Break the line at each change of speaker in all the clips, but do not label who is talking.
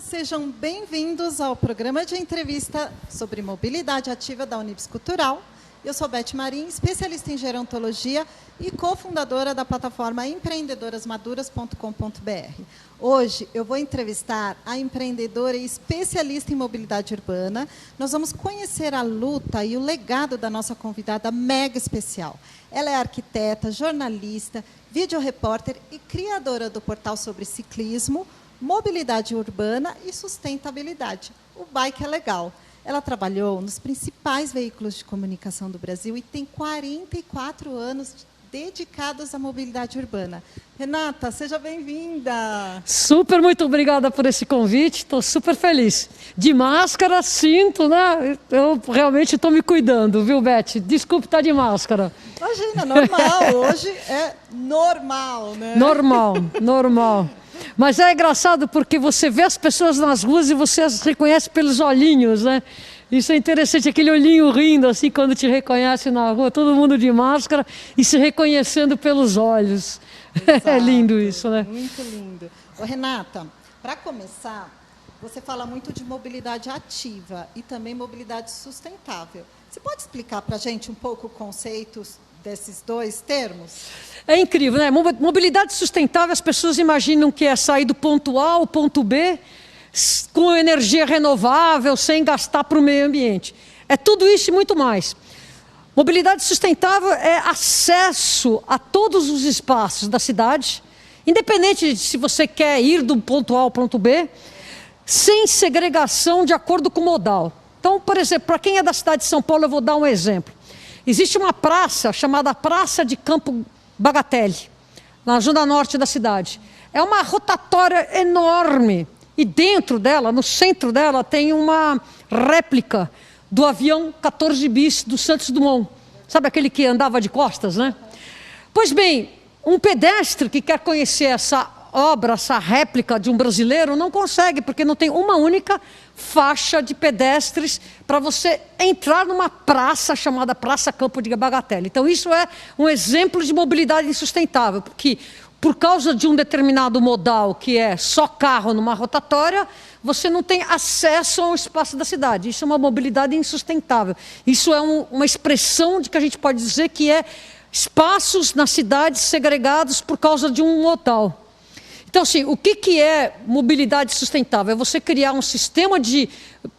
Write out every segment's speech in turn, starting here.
Sejam bem-vindos ao programa de entrevista sobre mobilidade ativa da Unibis Cultural. Eu sou Beth Marim, especialista em gerontologia e cofundadora da plataforma empreendedorasmaduras.com.br. Hoje eu vou entrevistar a empreendedora e especialista em mobilidade urbana. Nós vamos conhecer a luta e o legado da nossa convidada mega especial. Ela é arquiteta, jornalista, videorepórter e criadora do portal sobre ciclismo, mobilidade urbana e sustentabilidade. O Bike é Legal. Ela trabalhou nos principais veículos de comunicação do Brasil e tem 44 anos dedicados à mobilidade urbana. Renata, seja bem-vinda.
Super, muito obrigada por esse convite. Estou super feliz. De máscara, sinto, né? Eu realmente estou me cuidando, viu, Beth? Desculpe estar de máscara.
Imagina, normal. Hoje é normal, né?
Normal. Mas é engraçado porque você vê as pessoas nas ruas e você as reconhece pelos olhinhos, né? Isso é interessante, aquele olhinho rindo assim quando te reconhece na rua, todo mundo de máscara e se reconhecendo pelos olhos.
Exato,
é lindo isso, né?
Muito lindo. Ô, Renata, para começar, você fala muito de mobilidade ativa e também mobilidade sustentável. Você pode explicar para a gente um pouco o conceito desses dois termos?
É incrível, né? Mobilidade sustentável, as pessoas imaginam que é sair do ponto A ao ponto B com energia renovável, sem gastar para o meio ambiente. É tudo isso e muito mais. Mobilidade sustentável é acesso a todos os espaços da cidade, independente de se você quer ir do ponto A ao ponto B, sem segregação de acordo com o modal. Então, por exemplo, para quem é da cidade de São Paulo, eu vou dar um exemplo. Existe uma praça chamada Praça de Campo Bagatelle, na zona norte da cidade. É uma rotatória enorme. E dentro dela, no centro dela, tem uma réplica do avião 14 bis do Santos Dumont. Sabe aquele que andava de costas, né? Pois bem, um pedestre que quer conhecer essa obra, essa réplica de um brasileiro, não consegue, porque não tem uma única faixa de pedestres para você entrar numa praça chamada Praça Campo de Bagatelle. Então, isso é um exemplo de mobilidade insustentável, porque por causa de um determinado modal, que é só carro numa rotatória, você não tem acesso ao espaço da cidade. Isso é uma mobilidade insustentável. Isso é uma expressão de que a gente pode dizer que é espaços na cidade segregados por causa de um modal. Então, assim, o que é mobilidade sustentável? É você criar um sistema de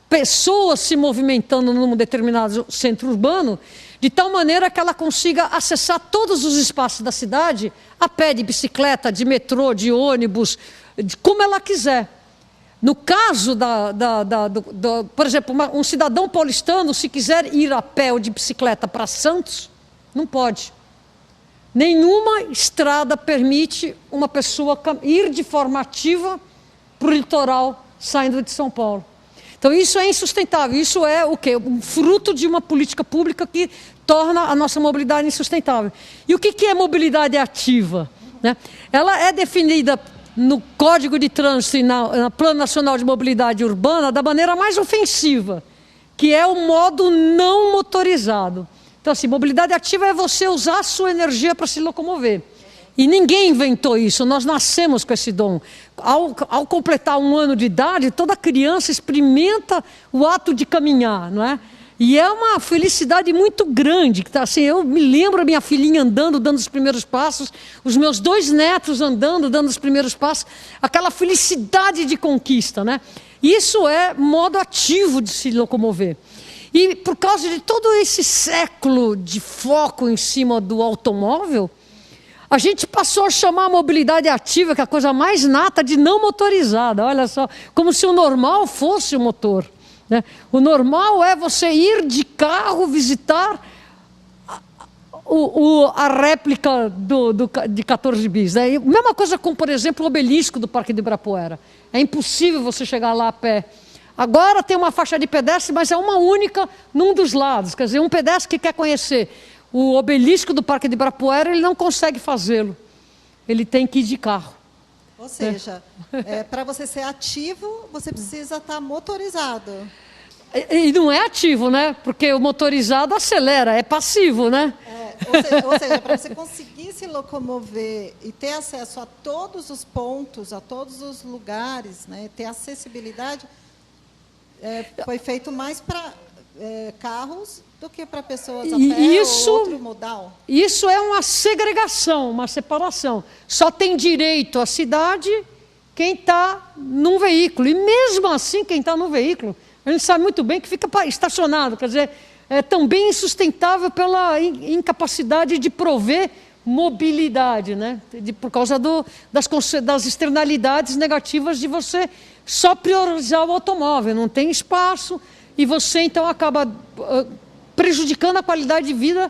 pessoas se movimentando num determinado centro urbano, de tal maneira que ela consiga acessar todos os espaços da cidade, a pé, de bicicleta, de metrô, de ônibus, como ela quiser. No caso, por exemplo, um cidadão paulistano, se quiser ir a pé ou de bicicleta para Santos, não pode. Nenhuma estrada permite uma pessoa ir de forma ativa para o litoral saindo de São Paulo. Então isso é insustentável, isso é o quê? Um fruto de uma política pública que torna a nossa mobilidade insustentável. E o que é mobilidade ativa? Né? Ela é definida no Código de Trânsito e no Plano Nacional de Mobilidade Urbana da maneira mais ofensiva, que é o modo não motorizado. Então, assim, mobilidade ativa é você usar a sua energia para se locomover. E ninguém inventou isso, nós nascemos com esse dom. Ao completar 1 ano de idade, toda criança experimenta o ato de caminhar, não é? E é uma felicidade muito grande. Assim, eu me lembro a minha filhinha andando, dando os primeiros passos, os meus 2 netos andando, dando os primeiros passos, aquela felicidade de conquista, né? Isso é modo ativo de se locomover. E por causa de todo esse século de foco em cima do automóvel, a gente passou a chamar a mobilidade ativa, que é a coisa mais nata, de não motorizada. Olha só, como se o normal fosse o motor, né? O normal é você ir de carro visitar a réplica de 14 bis. Né? E mesma coisa com, por exemplo, o obelisco do Parque do Ibirapuera. É impossível você chegar lá a pé. Agora tem uma faixa de pedestre, mas é uma única num dos lados. Quer dizer, um pedestre que quer conhecer o obelisco do Parque de Ibirapuera, ele não consegue fazê-lo. Ele tem que ir de carro.
Ou seja, para você ser ativo, você precisa estar motorizado.
E não é ativo, né? Porque o motorizado acelera, é passivo, né?
Ou seja, para você conseguir se locomover e ter acesso a todos os pontos, a todos os lugares, né, ter acessibilidade, foi feito mais para carros do que para pessoas a pé ou outro modal.
Isso é uma segregação, uma separação. Só tem direito à cidade quem está num veículo. E mesmo assim, quem está no veículo, a gente sabe muito bem que fica estacionado. Quer dizer, é também insustentável pela incapacidade de prover mobilidade, né? Por causa das externalidades negativas de você só priorizar o automóvel. Não tem espaço e você, então, acaba prejudicando a qualidade de vida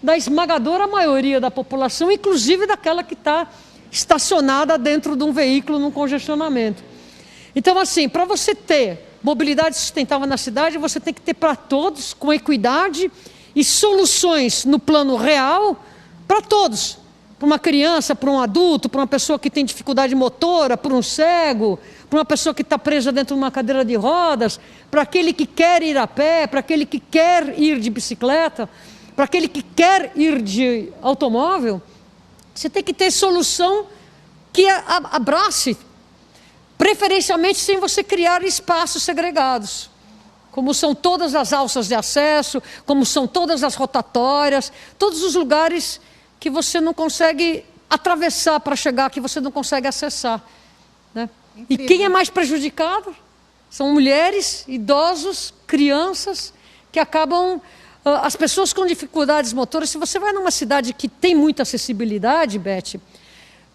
da esmagadora maioria da população, inclusive daquela que está estacionada dentro de um veículo num congestionamento. Então, assim, para você ter mobilidade sustentável na cidade, você tem que ter para todos, com equidade e soluções no plano real para todos. Para uma criança, para um adulto, para uma pessoa que tem dificuldade motora, para um cego, para uma pessoa que está presa dentro de uma cadeira de rodas, para aquele que quer ir a pé, para aquele que quer ir de bicicleta, para aquele que quer ir de automóvel. Você tem que ter solução que abrace, preferencialmente sem você criar espaços segregados, como são todas as alças de acesso, como são todas as rotatórias, todos os lugares que você não consegue atravessar para chegar, que você não consegue acessar, né? E quem é mais prejudicado? São mulheres, idosos, crianças, que acabam... As pessoas com dificuldades motoras, se você vai numa cidade que tem muita acessibilidade, Beth,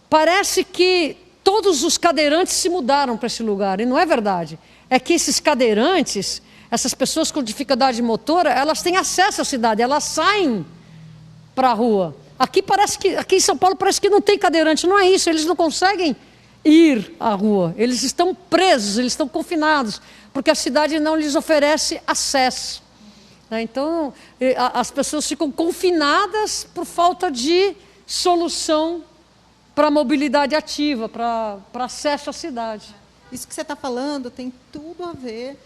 parece que todos os cadeirantes se mudaram para esse lugar, e não é verdade. É que esses cadeirantes, essas pessoas com dificuldade motora, elas têm acesso à cidade, elas saem para a rua. Aqui em São Paulo parece que não tem cadeirante, não é isso, eles não conseguem ir à rua, eles estão presos, eles estão confinados, porque a cidade não lhes oferece acesso. Então, as pessoas ficam confinadas por falta de solução para a mobilidade ativa, para acesso à cidade.
Isso que você está falando tem tudo a ver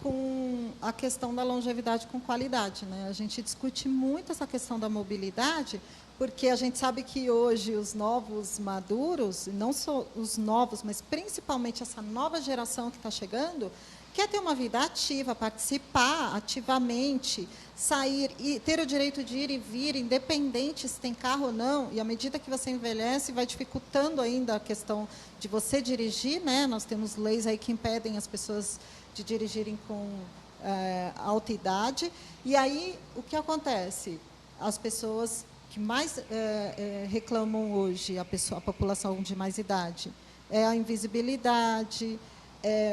com a questão da longevidade com qualidade, né? A gente discute muito essa questão da mobilidade, porque a gente sabe que hoje os novos maduros, não só os novos, mas principalmente essa nova geração que está chegando, quer ter uma vida ativa, participar ativamente, sair e ter o direito de ir e vir, independente se tem carro ou não. E à medida que você envelhece, vai dificultando ainda a questão de você dirigir, né? Nós temos leis aí que impedem as pessoas de dirigirem com alta idade. E aí, o que acontece? As pessoas que mais reclamam hoje, a população de mais idade, é a invisibilidade,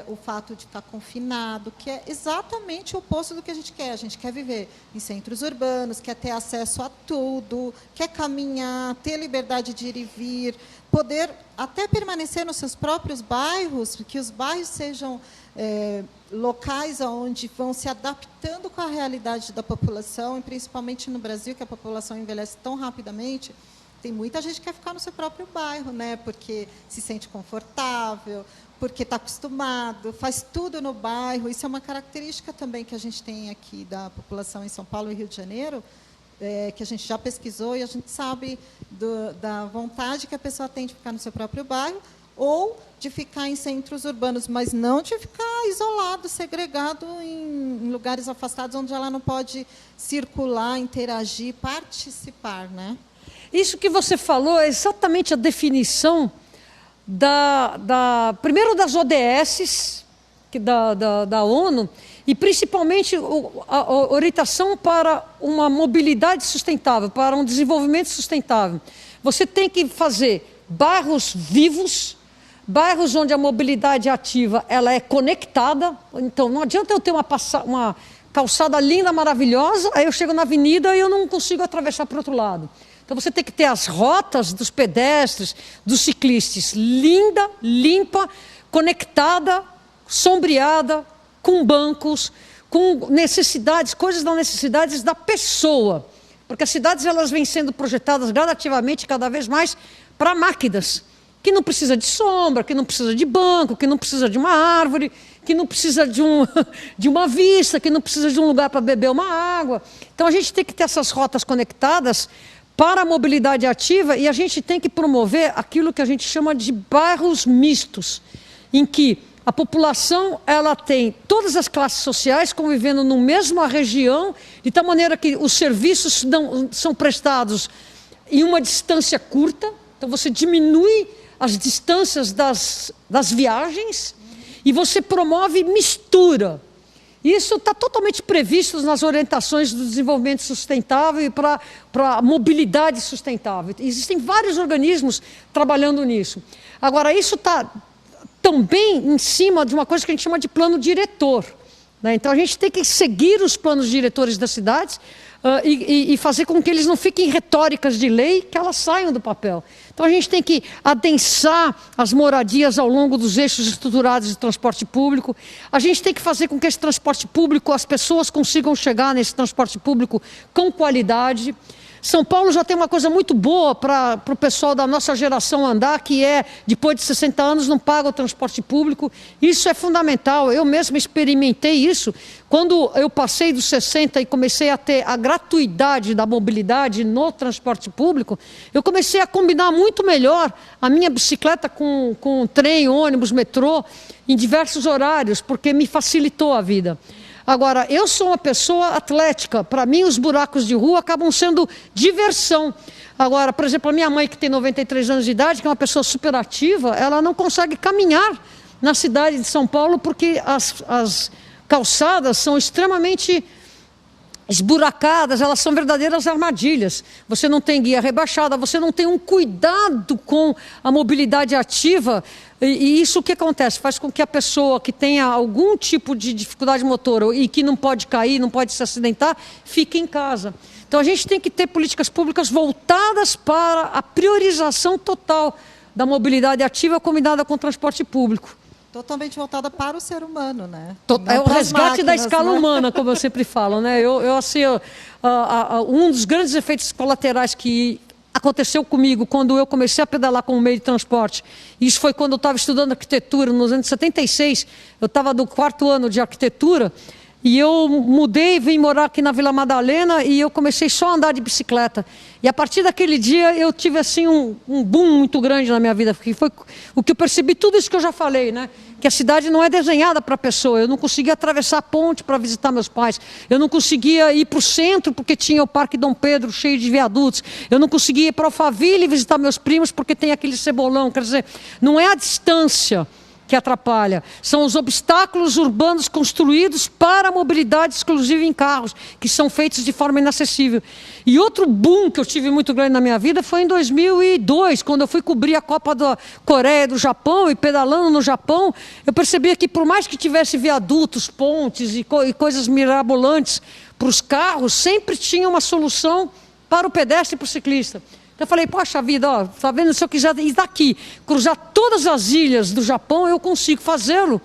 o fato de estar confinado, que é exatamente o oposto do que a gente quer. A gente quer viver em centros urbanos, quer ter acesso a tudo, quer caminhar, ter liberdade de ir e vir, poder até permanecer nos seus próprios bairros, que os bairros sejam locais onde vão se adaptando com a realidade da população, e principalmente no Brasil, que a população envelhece tão rapidamente. Tem muita gente que quer ficar no seu próprio bairro, né? Porque se sente confortável, porque está acostumado, faz tudo no bairro. Isso é uma característica também que a gente tem aqui da população em São Paulo e Rio de Janeiro, que a gente já pesquisou e a gente sabe da vontade que a pessoa tem de ficar no seu próprio bairro ou de ficar em centros urbanos, mas não de ficar isolado, segregado em lugares afastados onde ela não pode circular, interagir, participar, né?
Isso que você falou é exatamente a definição primeiro das ODS, da ONU, e principalmente a orientação para uma mobilidade sustentável, para um desenvolvimento sustentável. Você tem que fazer bairros vivos, bairros onde a mobilidade ativa ela é conectada. Então, não adianta eu ter uma calçada linda, maravilhosa, aí eu chego na avenida e eu não consigo atravessar para o outro lado. Então, você tem que ter as rotas dos pedestres, dos ciclistas, linda, limpa, conectada, sombreada, com bancos, com necessidades, coisas das necessidades da pessoa. Porque as cidades elas vêm sendo projetadas gradativamente, cada vez mais, para máquinas. que não precisa de sombra, que não precisa de banco, que não precisa de uma árvore, que não precisa de uma vista, que não precisa de um lugar para beber uma água. Então a gente tem que ter essas rotas conectadas para a mobilidade ativa e a gente tem que promover aquilo que a gente chama de bairros mistos, em que a população ela tem todas as classes sociais convivendo na mesma região, de tal maneira que os serviços são prestados em uma distância curta, então você diminui as distâncias das viagens e você promove mistura. Isso está totalmente previsto nas orientações do desenvolvimento sustentável e para a mobilidade sustentável. Existem vários organismos trabalhando nisso. Agora, isso está também em cima de uma coisa que a gente chama de plano diretor, né? Então, a gente tem que seguir os planos diretores das cidades e fazer com que eles não fiquem retóricas de lei, que elas saiam do papel. Então, a gente tem que adensar as moradias ao longo dos eixos estruturados de transporte público. A gente tem que fazer com que esse transporte público, as pessoas consigam chegar nesse transporte público com qualidade. São Paulo já tem uma coisa muito boa para o pessoal da nossa geração andar, que é, depois de 60 anos, não paga o transporte público. Isso é fundamental. Eu mesma experimentei isso. Quando eu passei dos 60 e comecei a ter a gratuidade da mobilidade no transporte público, eu comecei a combinar muito melhor a minha bicicleta com trem, ônibus, metrô, em diversos horários, porque me facilitou a vida. Agora, eu sou uma pessoa atlética. Para mim, os buracos de rua acabam sendo diversão. Agora, por exemplo, a minha mãe, que tem 93 anos de idade, que é uma pessoa super ativa, ela não consegue caminhar na cidade de São Paulo porque as calçadas são extremamente esburacadas, elas são verdadeiras armadilhas. Você não tem guia rebaixada, você não tem um cuidado com a mobilidade ativa. E isso o que acontece? Faz com que a pessoa que tenha algum tipo de dificuldade motora e que não pode cair, não pode se acidentar, fique em casa. Então a gente tem que ter políticas públicas voltadas para a priorização total da mobilidade ativa combinada com o transporte público.
Totalmente voltada para o ser humano, né?
É o resgate da escala humana, como eu sempre falo, né? Um dos grandes efeitos colaterais que aconteceu comigo quando eu comecei a pedalar como meio de transporte, isso foi quando eu estava estudando arquitetura, nos anos 76, eu estava no 4º ano de arquitetura, e eu mudei, vim morar aqui na Vila Madalena e eu comecei só a andar de bicicleta. E a partir daquele dia eu tive assim um boom muito grande na minha vida, porque foi o que eu percebi, tudo isso que eu já falei, né? Que a cidade não é desenhada para a pessoa. Eu não conseguia atravessar a ponte para visitar meus pais. Eu não conseguia ir para o centro porque tinha o Parque Dom Pedro cheio de viadutos. Eu não conseguia ir para Alphaville visitar meus primos porque tem aquele cebolão. Quer dizer, não é a distância que atrapalha, são os obstáculos urbanos construídos para a mobilidade exclusiva em carros, que são feitos de forma inacessível. E outro boom que eu tive muito grande na minha vida foi em 2002, quando eu fui cobrir a Copa da Coreia e do Japão, e pedalando no Japão, eu percebia que por mais que tivesse viadutos, pontes e coisas mirabolantes para os carros, sempre tinha uma solução para o pedestre e para o ciclista. Eu falei, poxa vida, ó, tá vendo? Se eu quiser ir daqui, cruzar todas as ilhas do Japão, eu consigo fazê-lo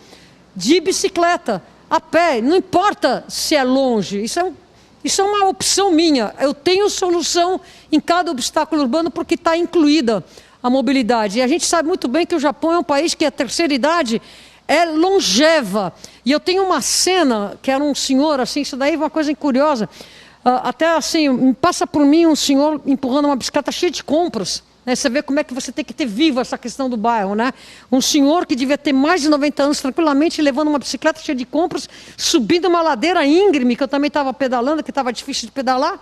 de bicicleta, a pé, não importa se é longe. Isso é uma opção minha. Eu tenho solução em cada obstáculo urbano porque está incluída a mobilidade. E a gente sabe muito bem que o Japão é um país que a terceira idade é longeva. E eu tenho uma cena, que era um senhor, assim, isso daí é uma coisa curiosa. Até assim, passa por mim um senhor empurrando uma bicicleta cheia de compras. Né? Você vê como é que você tem que ter viva essa questão do bairro, né? Um senhor que devia ter mais de 90 anos, tranquilamente, levando uma bicicleta cheia de compras, subindo uma ladeira íngreme, que eu também estava pedalando, que estava difícil de pedalar.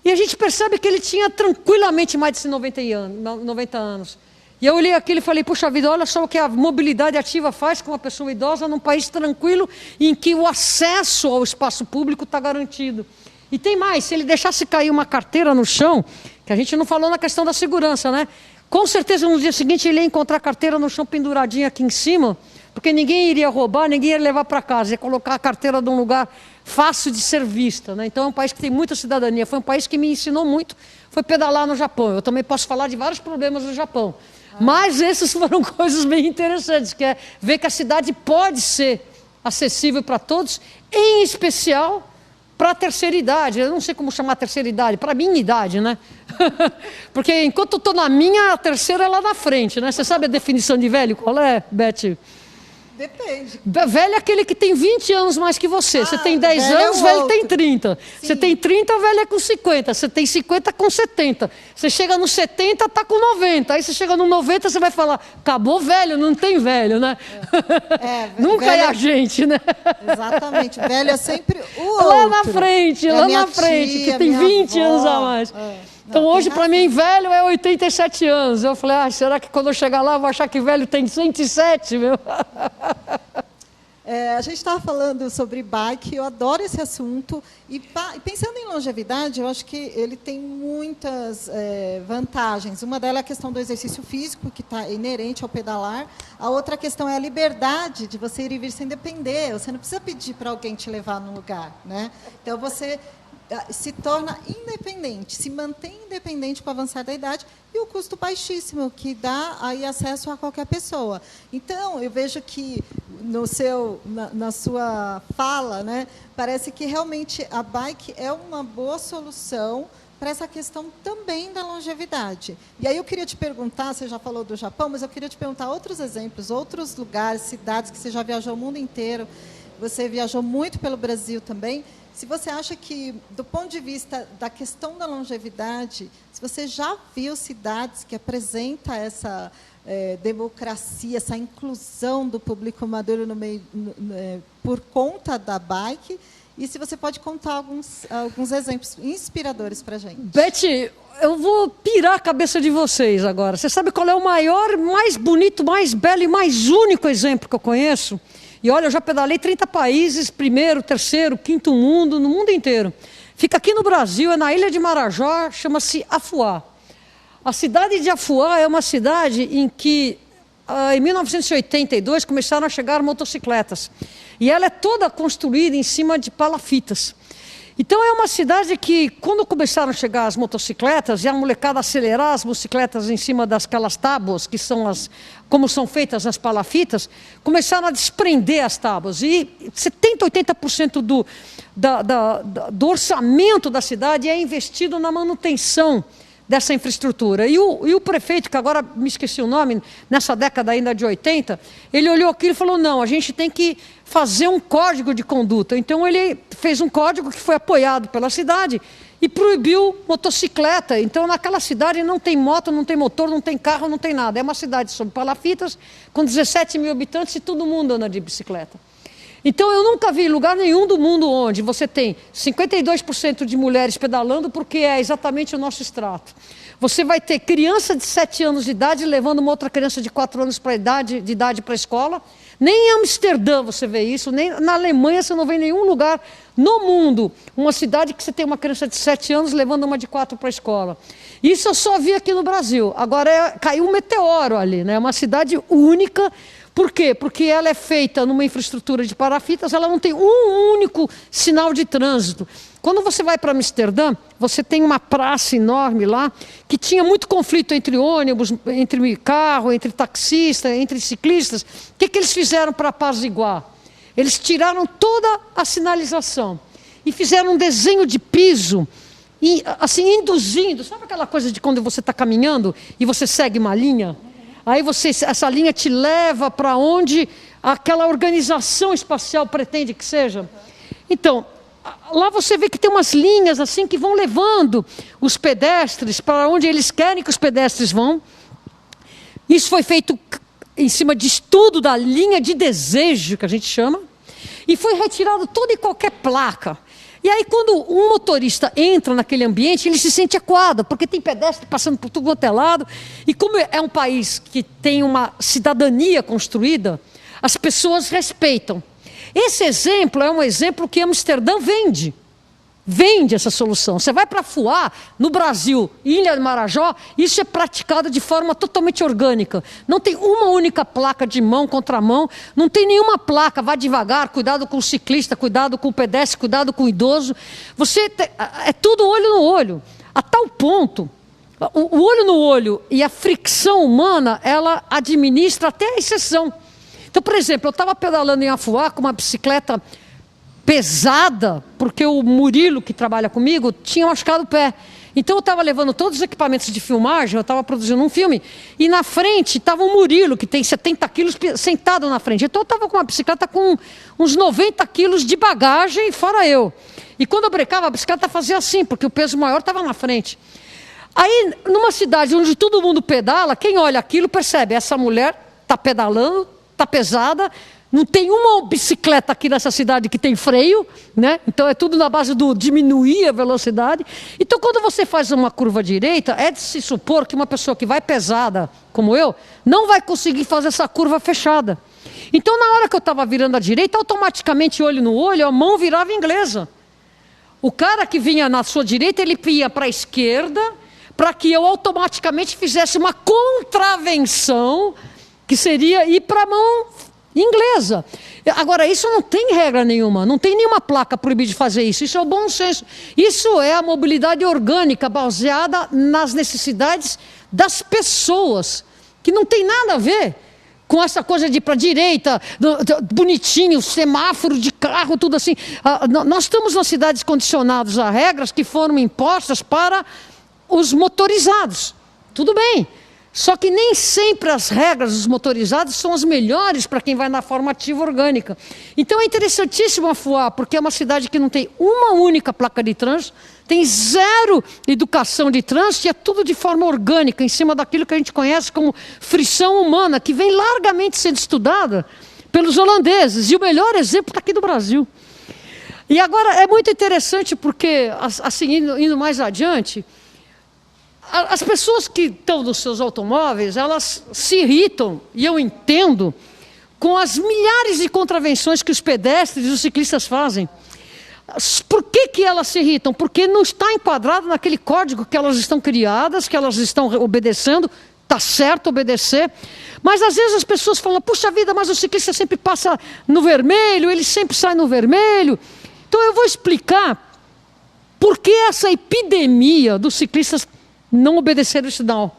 E a gente percebe que ele tinha tranquilamente mais de 90 anos. E eu olhei aquilo e falei, puxa vida, olha só o que a mobilidade ativa faz com uma pessoa idosa num país tranquilo, em que o acesso ao espaço público está garantido. E tem mais, se ele deixasse cair uma carteira no chão, que a gente não falou na questão da segurança, né? Com certeza no dia seguinte ele ia encontrar a carteira no chão penduradinha aqui em cima, porque ninguém iria roubar, ninguém ia levar para casa, ia colocar a carteira num lugar fácil de ser vista, né? Então é um país que tem muita cidadania, foi um país que me ensinou muito, foi pedalar no Japão. Eu também posso falar de vários problemas no Japão, mas essas foram coisas bem interessantes, que é ver que a cidade pode ser acessível para todos, em especial para a terceira idade. Eu não sei como chamar a terceira idade, para a minha idade, né? Porque enquanto eu estou na minha, a terceira é lá na frente, né? Você sabe a definição de velho? Qual é, Beth?
Depende.
Velho é aquele que tem 20 anos mais que você. Você tem 10
velho
anos,
é o
velho
outro.
tem 30.
Sim.
Você tem 30, o velho é com 50. Você tem 50 com 70. Você chega no 70, está com 90. Aí você chega no 90, você vai falar, acabou velho, não tem velho, né? Nunca
velho
é a gente, né?
Exatamente. Velho é sempre o outro.
Lá na frente,
É
lá
minha
na frente,
tia,
que tem
minha
20
avó.
anos a mais. Então
Não,
hoje,
tem
para mim, velho é 87 anos. Eu falei, será que quando eu chegar lá, eu vou achar que velho tem 107, meu?
A gente estava falando sobre bike, eu adoro esse assunto. E pensando em longevidade, eu acho que ele tem muitas vantagens. Uma delas é a questão do exercício físico, que está inerente ao pedalar. A outra questão é a liberdade de você ir e vir sem depender. Você não precisa pedir para alguém te levar num lugar, né? Então, você se torna independente, se mantém independente com o avançar da idade e o custo baixíssimo, que dá aí acesso a qualquer pessoa. Então, eu vejo que na sua fala, né, parece que realmente a bike é uma boa solução para essa questão também da longevidade. E aí eu queria te perguntar, você já falou do Japão, mas eu queria te perguntar outros exemplos, outros lugares, cidades que você já viajou o mundo inteiro, você viajou muito pelo Brasil também. Se você acha que, do ponto de vista da questão da longevidade, se você já viu cidades que apresentam essa democracia, essa inclusão do público maduro no meio, por conta da bike, e se você pode contar alguns exemplos inspiradores para a gente.
Beth, eu vou pirar a cabeça de vocês agora. Você sabe qual é o maior, mais bonito, mais belo e mais único exemplo que eu conheço? E olha, eu já pedalei 30 países, primeiro, terceiro, quinto mundo, no mundo inteiro. Fica aqui no Brasil, é na ilha de Marajó, chama-se Afuá. A cidade de Afuá é uma cidade em que, em 1982, começaram a chegar motocicletas. E ela é toda construída em cima de palafitas. Então, é uma cidade que, quando começaram a chegar as motocicletas, e a molecada acelerar as motocicletas em cima dasquelas tábuas, que são como são feitas as palafitas, começaram a desprender as tábuas. E 70%, 80% do orçamento da cidade é investido na manutenção dessa infraestrutura. E o prefeito, que agora me esqueci o nome, nessa década ainda de 80, ele olhou aquilo e falou, não, a gente tem que fazer um código de conduta. Então ele fez um código que foi apoiado pela cidade e proibiu motocicleta. Então naquela cidade não tem moto, não tem motor, não tem carro, não tem nada. É uma cidade sob palafitas, com 17 mil habitantes e todo mundo anda de bicicleta. Então, eu nunca vi lugar nenhum do mundo onde você tem 52% de mulheres pedalando, porque é exatamente o nosso extrato. Você vai ter criança de 7 anos de idade levando uma outra criança de 4 anos de idade para a escola. Nem em Amsterdã você vê isso, nem na Alemanha você não vê em nenhum lugar no mundo uma cidade que você tem uma criança de 7 anos levando uma de 4 para a escola. Isso eu só vi aqui no Brasil. Agora caiu um meteoro ali, né? É uma cidade única. Por quê? Porque ela é feita numa infraestrutura de parafitas, ela não tem um único sinal de trânsito. Quando você vai para Amsterdã, você tem uma praça enorme lá, que tinha muito conflito entre ônibus, entre carro, entre taxistas, entre ciclistas. O que eles fizeram para apaziguar? Eles tiraram toda a sinalização e fizeram um desenho de piso, assim, induzindo. Sabe aquela coisa de quando você está caminhando e você segue uma linha? Aí essa linha te leva para onde aquela organização espacial pretende que seja. Então, lá você vê que tem umas linhas assim que vão levando os pedestres para onde eles querem que os pedestres vão. Isso foi feito em cima de estudo da linha de desejo, que a gente chama, e foi retirado toda e qualquer placa. E aí, quando um motorista entra naquele ambiente, ele se sente acuado, porque tem pedestre passando por tudo quanto é lado. E como é um país que tem uma cidadania construída, as pessoas respeitam. Esse exemplo é um exemplo que Amsterdã vende. Vende essa solução. Você vai para Afuá, no Brasil, Ilha de Marajó, isso é praticado de forma totalmente orgânica. Não tem uma única placa de mão contra mão, não tem nenhuma placa, vá devagar, cuidado com o ciclista, cuidado com o pedestre, cuidado com o idoso. É tudo olho no olho. A tal ponto, o olho no olho e a fricção humana, ela administra até a exceção. Então, por exemplo, eu estava pedalando em Afuá com uma bicicleta pesada, porque o Murilo, que trabalha comigo, tinha machucado o pé. Então eu estava levando todos os equipamentos de filmagem, eu estava produzindo um filme, e na frente estava o Murilo, que tem 70 quilos, sentado na frente. Então eu estava com uma bicicleta com uns 90 quilos de bagagem, fora eu. E quando eu brecava, a bicicleta fazia assim, porque o peso maior estava na frente. Aí, numa cidade onde todo mundo pedala, quem olha aquilo percebe, essa mulher está pedalando, está pesada, não tem uma bicicleta aqui nessa cidade que tem freio, né? Então é tudo na base do diminuir a velocidade. Então quando você faz uma curva direita, é de se supor que uma pessoa que vai pesada, como eu, não vai conseguir fazer essa curva fechada. Então na hora que eu estava virando à direita, automaticamente olho no olho, a mão virava inglesa. O cara que vinha na sua direita, ele ia para a esquerda, para que eu automaticamente fizesse uma contravenção, que seria ir para a mão inglesa. Agora, isso não tem regra nenhuma, não tem nenhuma placa proibida de fazer isso. Isso é o bom senso. Isso é a mobilidade orgânica baseada nas necessidades das pessoas, que não tem nada a ver com essa coisa de ir para a direita, bonitinho, semáforo de carro, tudo assim. Nós estamos nas cidades condicionados a regras que foram impostas para os motorizados. Tudo bem. Só que nem sempre as regras dos motorizados são as melhores para quem vai na formativa orgânica. Então é interessantíssimo a Fuá, porque é uma cidade que não tem uma única placa de trânsito, tem zero educação de trânsito, e é tudo de forma orgânica, em cima daquilo que a gente conhece como frição humana, que vem largamente sendo estudada pelos holandeses. E o melhor exemplo está aqui do Brasil. E agora é muito interessante porque, assim, indo mais adiante, as pessoas que estão nos seus automóveis, elas se irritam, e eu entendo, com as milhares de contravenções que os pedestres e os ciclistas fazem. Por que elas se irritam? Porque não está enquadrado naquele código que elas estão criadas, que elas estão obedecendo. Está certo obedecer. Mas às vezes as pessoas falam, puxa vida, mas o ciclista sempre passa no vermelho, ele sempre sai no vermelho. Então eu vou explicar por que essa epidemia dos ciclistas não obedecer o sinal.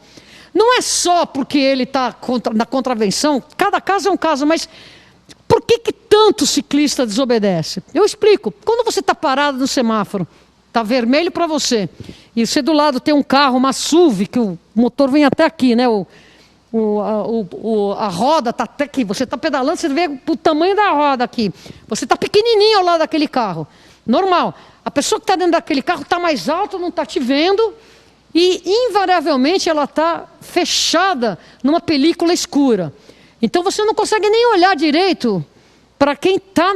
Não é só porque ele está na contravenção, cada caso é um caso, mas por que tanto ciclista desobedece? Eu explico. Quando você está parado no semáforo, está vermelho para você, e você do lado tem um carro, uma SUV, que o motor vem até aqui, né? A roda está até aqui, você está pedalando, você vê o tamanho da roda aqui. Você está pequenininho ao lado daquele carro. Normal. A pessoa que está dentro daquele carro está mais alta, não está te vendo, e invariavelmente ela está fechada numa película escura. Então você não consegue nem olhar direito para quem está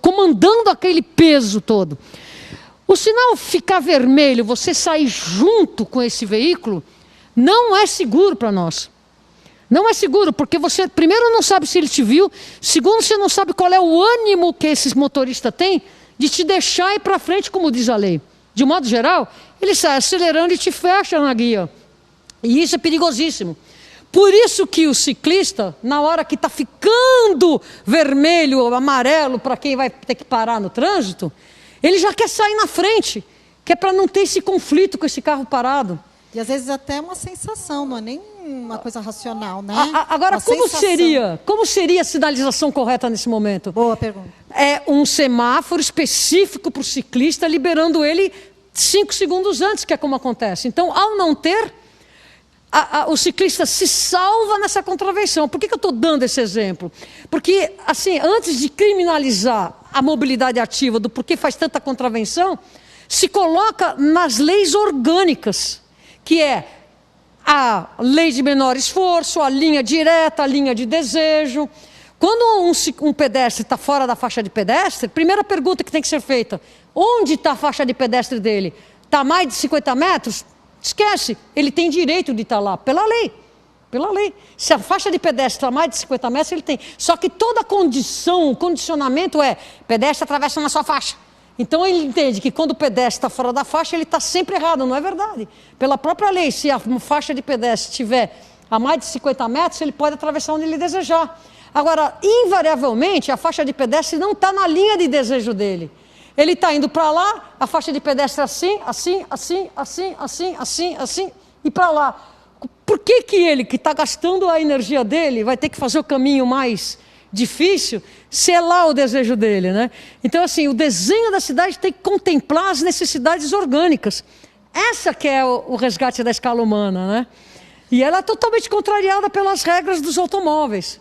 comandando aquele peso todo. O sinal ficar vermelho, você sair junto com esse veículo, não é seguro para nós. Não é seguro, porque você, primeiro, não sabe se ele te viu, segundo, você não sabe qual é o ânimo que esse motorista tem de te deixar ir para frente, como diz a lei. De um modo geral, ele sai acelerando e te fecha na guia. E isso é perigosíssimo. Por isso que o ciclista, na hora que está ficando vermelho ou amarelo para quem vai ter que parar no trânsito, ele já quer sair na frente, que é para não ter esse conflito com esse carro parado.
E às vezes até uma sensação, não é nem uma coisa racional, né?
Agora, como seria a sinalização correta nesse momento?
Boa pergunta.
É um semáforo específico para o ciclista, liberando ele 5 segundos antes, que é como acontece. Então, ao não ter, o ciclista se salva nessa contravenção. Por que eu estou dando esse exemplo? Porque, assim, antes de criminalizar a mobilidade ativa do porquê faz tanta contravenção, se coloca nas leis orgânicas, que é a lei de menor esforço, a linha direta, a linha de desejo. Quando um pedestre está fora da faixa de pedestre, primeira pergunta que tem que ser feita, onde está a faixa de pedestre dele? Está a mais de 50 metros? Esquece, ele tem direito de estar lá, pela lei. Pela lei. Se a faixa de pedestre está a mais de 50 metros, ele tem. Só que toda condição, o condicionamento é, pedestre atravessa na sua faixa. Então ele entende que quando o pedestre está fora da faixa, ele está sempre errado, não é verdade. Pela própria lei, se a faixa de pedestre estiver a mais de 50 metros, ele pode atravessar onde ele desejar. Agora, invariavelmente, a faixa de pedestre não está na linha de desejo dele. Ele está indo para lá, a faixa de pedestre assim, e para lá. Por que ele, que está gastando a energia dele, vai ter que fazer o caminho mais difícil selar o desejo dele, né? Então, assim, o desenho da cidade tem que contemplar as necessidades orgânicas. Essa que é o resgate da escala humana, né? E ela é totalmente contrariada pelas regras dos automóveis.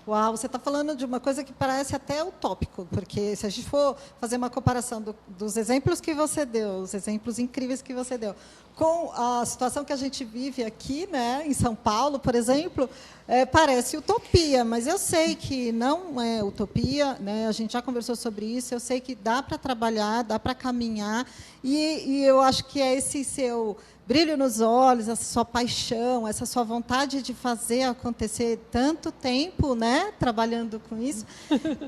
Uau, você está falando de uma coisa que parece até utópico, porque se a gente for fazer uma comparação dos exemplos que você deu, os exemplos incríveis que você deu, com a situação que a gente vive aqui, né, em São Paulo, por exemplo, parece utopia, mas eu sei que não é utopia, né, a gente já conversou sobre isso, eu sei que dá para trabalhar, dá para caminhar, e eu acho que é esse seu brilho nos olhos, essa sua paixão, essa sua vontade de fazer acontecer tanto tempo, né, trabalhando com isso,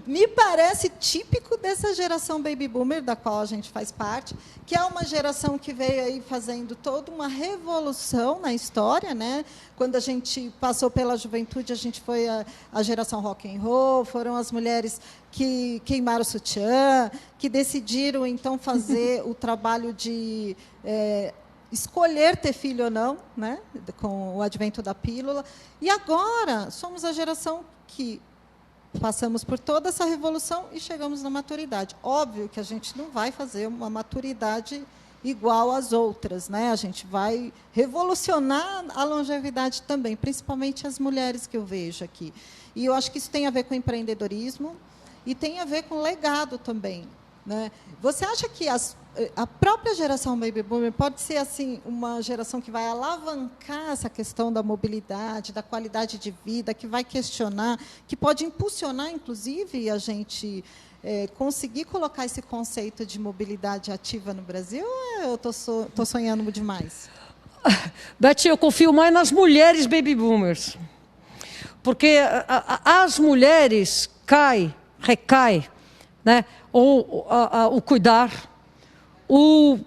me parece típico dessa geração baby boomer, da qual a gente faz parte, que é uma geração que veio aí fazendo toda uma revolução na história, né? Quando a gente passou pela juventude, a gente foi a geração rock and roll, foram as mulheres que queimaram o sutiã, que decidiram, então, fazer o trabalho de escolher ter filho ou não, né, com o advento da pílula. E agora somos a geração que passamos por toda essa revolução e chegamos na maturidade. Óbvio que a gente não vai fazer uma maturidade igual às outras, né? A gente vai revolucionar a longevidade também, principalmente as mulheres que eu vejo aqui. E eu acho que isso tem a ver com empreendedorismo e tem a ver com legado também, né? Você acha que a própria geração baby boomer pode ser assim uma geração que vai alavancar essa questão da mobilidade, da qualidade de vida, que vai questionar, que pode impulsionar, inclusive, a gente conseguir colocar esse conceito de mobilidade ativa no Brasil? Ou eu estou sonhando demais?
Beth, eu confio mais nas mulheres baby boomers, porque as mulheres recai, né? O cuidar, o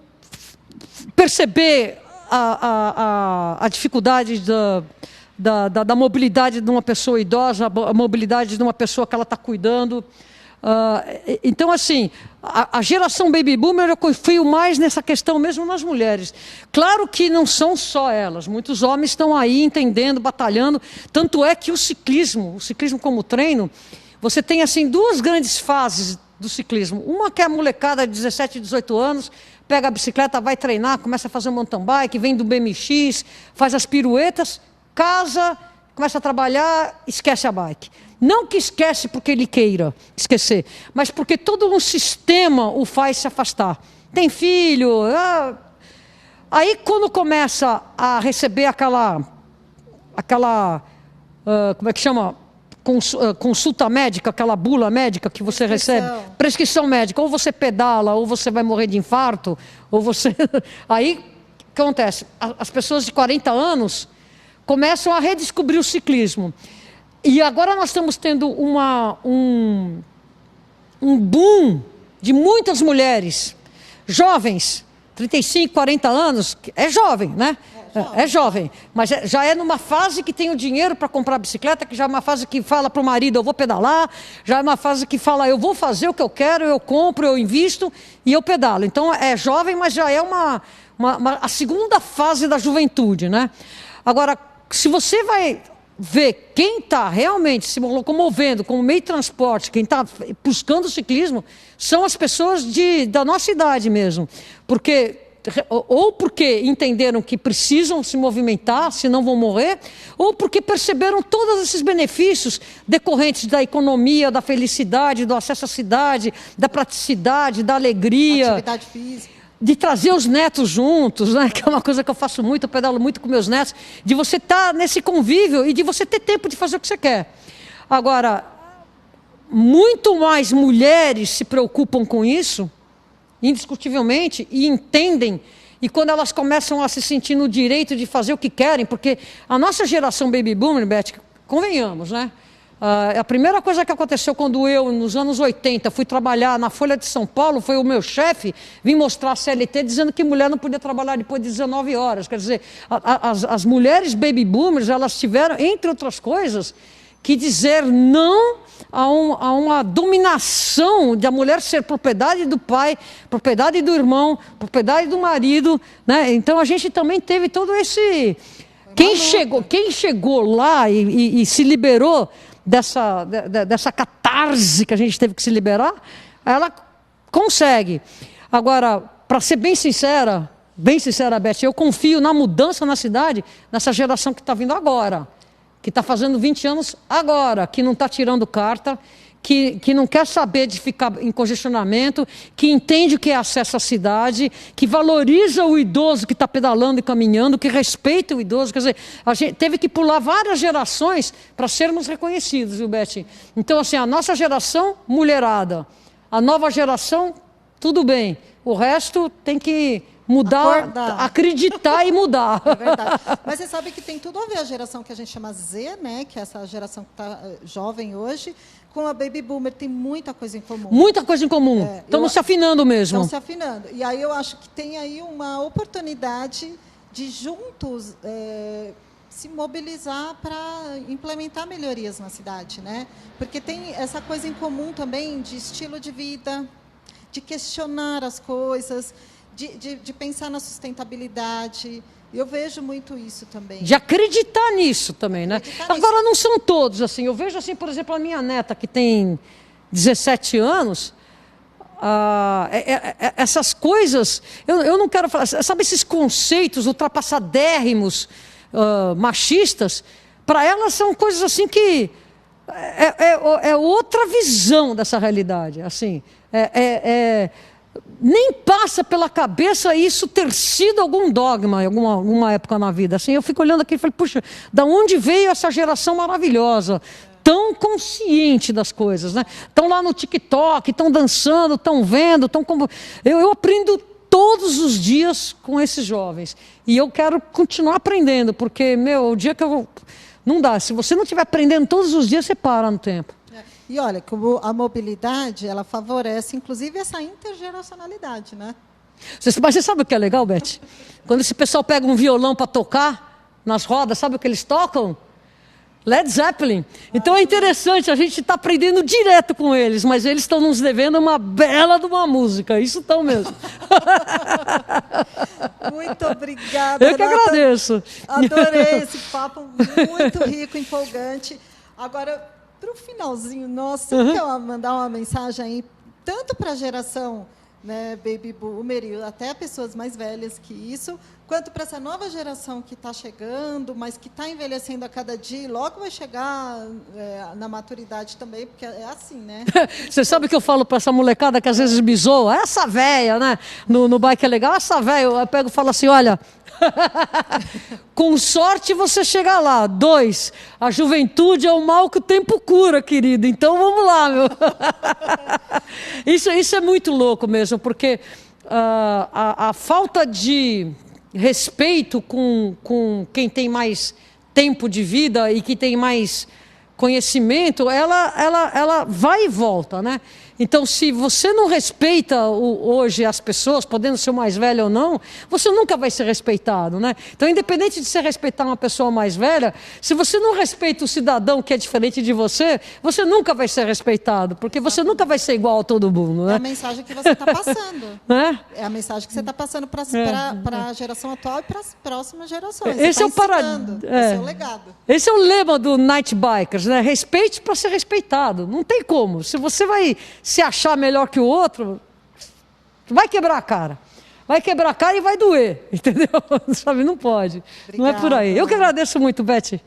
perceber a dificuldade da mobilidade de uma pessoa idosa, a mobilidade de uma pessoa que ela está cuidando. Então, assim, a geração baby boomer, eu confio mais nessa questão mesmo nas mulheres. Claro que não são só elas, muitos homens estão aí entendendo, batalhando. Tanto é que o ciclismo como treino, você tem assim duas grandes fases do ciclismo. Uma que é a molecada de 17, 18 anos, pega a bicicleta, vai treinar, começa a fazer um mountain bike, vem do BMX, faz as piruetas, casa, começa a trabalhar, esquece a bike. Não que esquece porque ele queira esquecer, mas porque todo um sistema o faz se afastar. Tem filho. Aí, quando começa a receber aquela como é que chama? Consulta médica, aquela bula médica que você recebe, prescrição médica, ou você pedala, ou você vai morrer de infarto, ou você... Aí, o que acontece? As pessoas de 40 anos começam a redescobrir o ciclismo. E agora nós estamos tendo um boom de muitas mulheres, jovens, 35, 40 anos, é jovem, né? É jovem, mas já é numa fase que tem o dinheiro para comprar bicicleta, que já é uma fase que fala para o marido, eu vou pedalar, já é uma fase que fala, eu vou fazer o que eu quero, eu compro, eu invisto e eu pedalo. Então, é jovem, mas já é a segunda fase da juventude, né? Agora, se você vai ver quem está realmente se locomovendo como meio de transporte, quem está buscando o ciclismo, são as pessoas da nossa idade mesmo. Ou porque entenderam que precisam se movimentar, senão vão morrer, ou porque perceberam todos esses benefícios decorrentes da economia, da felicidade, do acesso à cidade, da praticidade, da alegria.
Atividade física.
De trazer os netos juntos, né? Que é uma coisa que eu faço muito, eu pedalo muito com meus netos, de você estar nesse convívio e de você ter tempo de fazer o que você quer. Agora, muito mais mulheres se preocupam com isso, indiscutivelmente, e entendem, e quando elas começam a se sentir no direito de fazer o que querem, porque a nossa geração baby boomer, Beth, convenhamos, né? A primeira coisa que aconteceu quando eu, nos anos 80, fui trabalhar na Folha de São Paulo, foi o meu chefe vir mostrar a CLT dizendo que mulher não podia trabalhar depois de 19 horas. Quer dizer, as mulheres baby boomers, elas tiveram, entre outras coisas, que dizer não a uma dominação de a mulher ser propriedade do pai, propriedade do irmão, propriedade do marido, né? Então a gente também teve todo esse... Quem chegou lá e se liberou dessa catarse que a gente teve que se liberar, ela consegue. Agora, para ser bem sincera, Beth, eu confio na mudança na cidade, nessa geração que está vindo agora, que está fazendo 20 anos agora, que não está tirando carta, que não quer saber de ficar em congestionamento, que entende o que é acesso à cidade, que valoriza o idoso que está pedalando e caminhando, que respeita o idoso. Quer dizer, a gente teve que pular várias gerações para sermos reconhecidos, viu, Beth? Então, assim, a nossa geração, mulherada. A nova geração, tudo bem. O resto tem que mudar, acreditar e mudar.
É verdade. Mas você sabe que tem tudo a ver a geração que a gente chama Z, né? Que é essa geração que está jovem hoje, com a Baby Boomer. Tem muita coisa em comum.
Muita coisa em comum. Estamos se afinando mesmo.
Estão se afinando. E aí eu acho que tem aí uma oportunidade de juntos se mobilizar para implementar melhorias na cidade, né? Porque tem essa coisa em comum também de estilo de vida, de questionar as coisas, de pensar na sustentabilidade. Eu vejo muito isso também.
De acreditar nisso também, né? Agora, não são todos assim. Eu vejo, assim, por exemplo, a minha neta, que tem 17 anos, essas coisas, eu não quero falar, sabe, esses conceitos ultrapassadérrimos, machistas, para elas são coisas assim que é outra visão dessa realidade, assim, nem passa pela cabeça isso ter sido algum dogma em alguma época na vida. Assim, eu fico olhando aqui e falei, puxa, da onde veio essa geração maravilhosa, tão consciente das coisas, né? Estão lá no TikTok, estão dançando, estão vendo, eu aprendo todos os dias com esses jovens. E eu quero continuar aprendendo, porque, o dia que eu... Não dá. Se você não estiver aprendendo todos os dias, você para no tempo.
E olha, como a mobilidade, ela favorece, inclusive, essa intergeracionalidade, né?
Mas você sabe o que é legal, Beth? Quando esse pessoal pega um violão para tocar nas rodas, sabe o que eles tocam? Led Zeppelin. Então é interessante, a gente está aprendendo direto com eles, mas eles estão nos devendo uma bela de uma música. Isso estão mesmo.
Muito obrigada,
Eu que agradeço.
Adorei esse papo muito rico, empolgante. Agora, para o finalzinho, nossa, eu quero mandar uma mensagem aí, tanto para a geração, né, Baby Boomer, e até pessoas mais velhas que isso, quanto para essa nova geração que está chegando, mas que está envelhecendo a cada dia, e logo vai chegar na maturidade também, porque é assim, né?
Você sabe que eu falo para essa molecada que às vezes me zoa, essa véia, né? No bike é legal, essa véia, eu pego e falo assim, olha... Com sorte você chega lá. 2, a juventude é o mal que o tempo cura, querido. Então vamos lá, meu. Isso é muito louco mesmo, porque a falta de respeito com quem tem mais tempo de vida e que tem mais conhecimento, ela vai e volta, né? Então, se você não respeita hoje as pessoas, podendo ser mais velha ou não, você nunca vai ser respeitado, né? Então, independente de você respeitar uma pessoa mais velha, se você não respeita o cidadão que é diferente de você, você nunca vai ser respeitado, porque você nunca vai ser igual a todo mundo, né?
É a mensagem que você está passando. É a mensagem que você está passando para a geração atual e para as próximas gerações.
Esse é
o legado.
Esse é o lema do Night Bikers, né? Respeite para ser respeitado. Não tem como. Se você vai se achar melhor que o outro, vai quebrar a cara. Vai quebrar a cara e vai doer, entendeu? Sabe? Não pode. Obrigada. Não é por aí. Eu que agradeço muito, Beth.